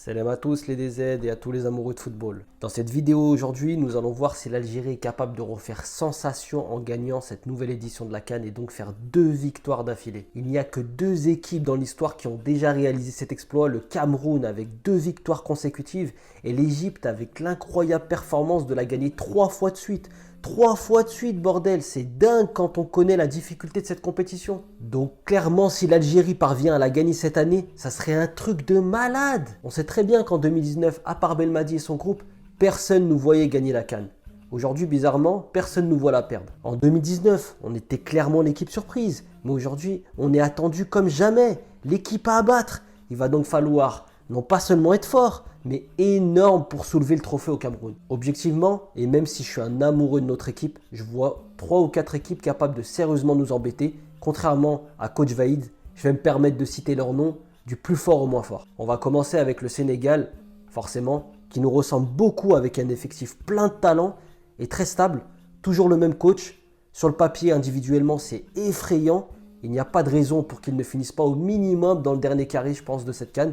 Salam à tous les DZ et à tous les amoureux de football. Dans cette vidéo aujourd'hui, nous allons voir si l'Algérie est capable de refaire sensation en gagnant cette nouvelle édition de la CAN et donc faire 2 victoires d'affilée. Il n'y a que 2 équipes dans l'histoire qui ont déjà réalisé cet exploit, le Cameroun avec 2 victoires consécutives et l'Égypte avec l'incroyable performance de la gagner 3 fois de suite. 3 fois de suite, bordel, c'est dingue quand on connaît la difficulté de cette compétition. Donc clairement, si l'Algérie parvient à la gagner cette année, ça serait un truc de malade. On sait très bien qu'en 2019, à part Belmadi et son groupe, personne ne nous voyait gagner la CAN. Aujourd'hui, bizarrement, personne ne nous voit la perdre. En 2019, on était clairement l'équipe surprise. Mais aujourd'hui, on est attendu comme jamais. L'équipe à abattre. Il va donc falloir non pas seulement être fort, mais énorme pour soulever le trophée au Cameroun. Objectivement, et même si je suis un amoureux de notre équipe, je vois 3 ou 4 équipes capables de sérieusement nous embêter. Contrairement à Coach Vaïd, je vais me permettre de citer leur nom du plus fort au moins fort. On va commencer avec le Sénégal, forcément, qui nous ressemble beaucoup avec un effectif plein de talent et très stable. Toujours le même coach. Sur le papier, individuellement, c'est effrayant. Il n'y a pas de raison pour qu'il ne finisse pas au minimum dans le dernier carré, je pense, de cette CAN.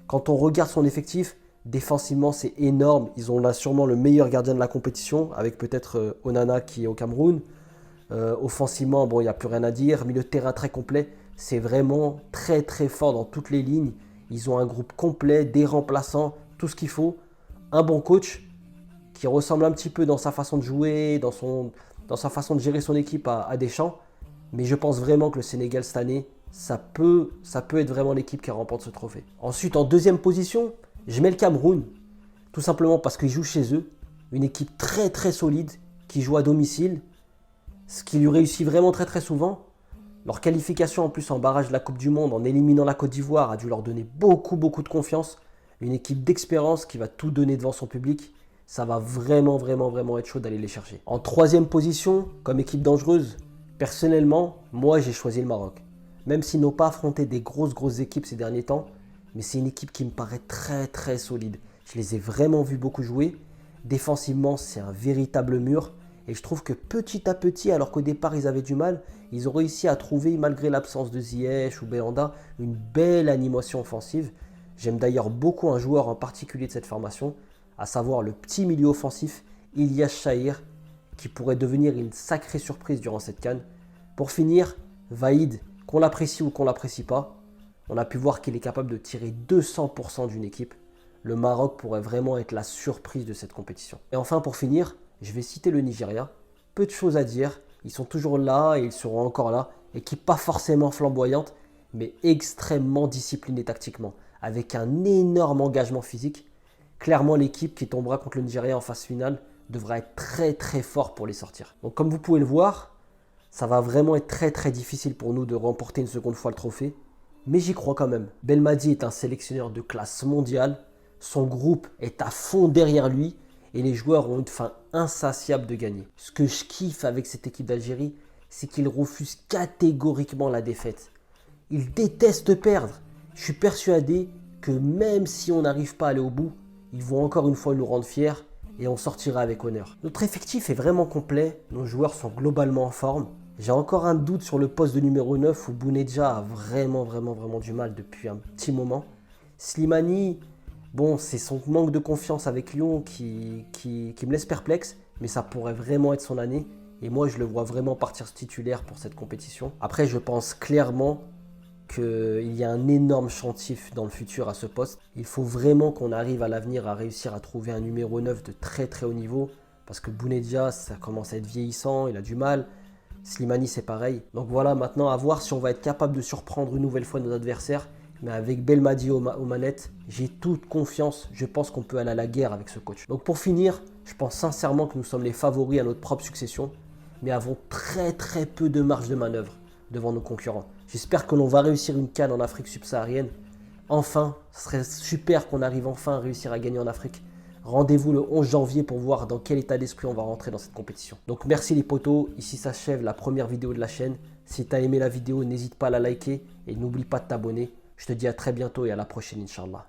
Quand on regarde son effectif, défensivement, c'est énorme. Ils ont là sûrement le meilleur gardien de la compétition, avec peut-être Onana qui est au Cameroun. Offensivement, bon, il n'y a plus rien à dire. Milieu de terrain très complet. C'est vraiment très très fort dans toutes les lignes. Ils ont un groupe complet, des remplaçants, tout ce qu'il faut. Un bon coach qui ressemble un petit peu dans sa façon de jouer, dans sa façon de gérer son équipe à Deschamps. Mais je pense vraiment que le Sénégal cette année, ça peut être vraiment l'équipe qui remporte ce trophée. Ensuite, en deuxième position, je mets le Cameroun. Tout simplement parce qu'ils jouent chez eux. Une équipe très très solide qui joue à domicile. Ce qui lui réussit vraiment très très souvent. Leur qualification en plus en barrage de la Coupe du Monde en éliminant la Côte d'Ivoire a dû leur donner beaucoup de confiance. Une équipe d'expérience qui va tout donner devant son public. Ça va vraiment être chaud d'aller les chercher. En troisième position, comme équipe dangereuse, personnellement, moi j'ai choisi le Maroc. Même s'ils n'ont pas affronté des grosses équipes ces derniers temps, mais c'est une équipe qui me paraît très solide. Je les ai vraiment vus beaucoup jouer. Défensivement, c'est un véritable mur. Et je trouve que petit à petit, alors qu'au départ ils avaient du mal, ils ont réussi à trouver, malgré l'absence de Ziyech ou Belhanda, une belle animation offensive. J'aime d'ailleurs beaucoup un joueur en particulier de cette formation, à savoir le petit milieu offensif Ilyas Chahir, qui pourrait devenir une sacrée surprise durant cette CAN. Pour finir, Vaïd, qu'on l'apprécie ou qu'on ne l'apprécie pas, on a pu voir qu'il est capable de tirer 200% d'une équipe. Le Maroc pourrait vraiment être la surprise de cette compétition. Et enfin, pour finir, je vais citer le Nigeria. Peu de choses à dire, ils sont toujours là et ils seront encore là. Équipe pas forcément flamboyante, mais extrêmement disciplinée tactiquement, avec un énorme engagement physique. Clairement, l'équipe qui tombera contre le Nigeria en phase finale devra être très fort pour les sortir. Donc comme vous pouvez le voir, ça va vraiment être très difficile pour nous de remporter une seconde fois le trophée. Mais j'y crois quand même. Belmadi est un sélectionneur de classe mondiale. Son groupe est à fond derrière lui. Et les joueurs ont une faim insatiable de gagner. Ce que je kiffe avec cette équipe d'Algérie, c'est qu'ils refusent catégoriquement la défaite. Ils détestent perdre. Je suis persuadé que même si on n'arrive pas à aller au bout, ils vont encore une fois nous rendre fiers et on sortira avec honneur. Notre effectif est vraiment complet. Nos joueurs sont globalement en forme. J'ai encore un doute sur le poste de numéro 9 où Bounedjah a vraiment du mal depuis un petit moment. Slimani, bon, c'est son manque de confiance avec Lyon qui me laisse perplexe, mais ça pourrait vraiment être son année. Et moi, je le vois vraiment partir titulaire pour cette compétition. Après, je pense clairement qu'il y a un énorme chantier dans le futur à ce poste. Il faut vraiment qu'on arrive à l'avenir à réussir à trouver un numéro 9 de très haut niveau. Parce que Bounedjah, ça commence à être vieillissant, il a du mal. Slimani, c'est pareil. Donc voilà, maintenant à voir si on va être capable de surprendre une nouvelle fois nos adversaires. Mais avec Belmadi aux manettes, j'ai toute confiance. Je pense qu'on peut aller à la guerre avec ce coach. Donc pour finir, je pense sincèrement que nous sommes les favoris à notre propre succession, mais avons très peu de marge de manœuvre devant nos concurrents. J'espère que l'on va réussir une CAN en Afrique subsaharienne. Enfin, ce serait super qu'on arrive enfin à réussir à gagner en Afrique. Rendez-vous le 11 janvier pour voir dans quel état d'esprit on va rentrer dans cette compétition. Donc merci les potos, ici s'achève la première vidéo de la chaîne. Si tu as aimé la vidéo, n'hésite pas à la liker et n'oublie pas de t'abonner. Je te dis à très bientôt et à la prochaine, Inch'Allah.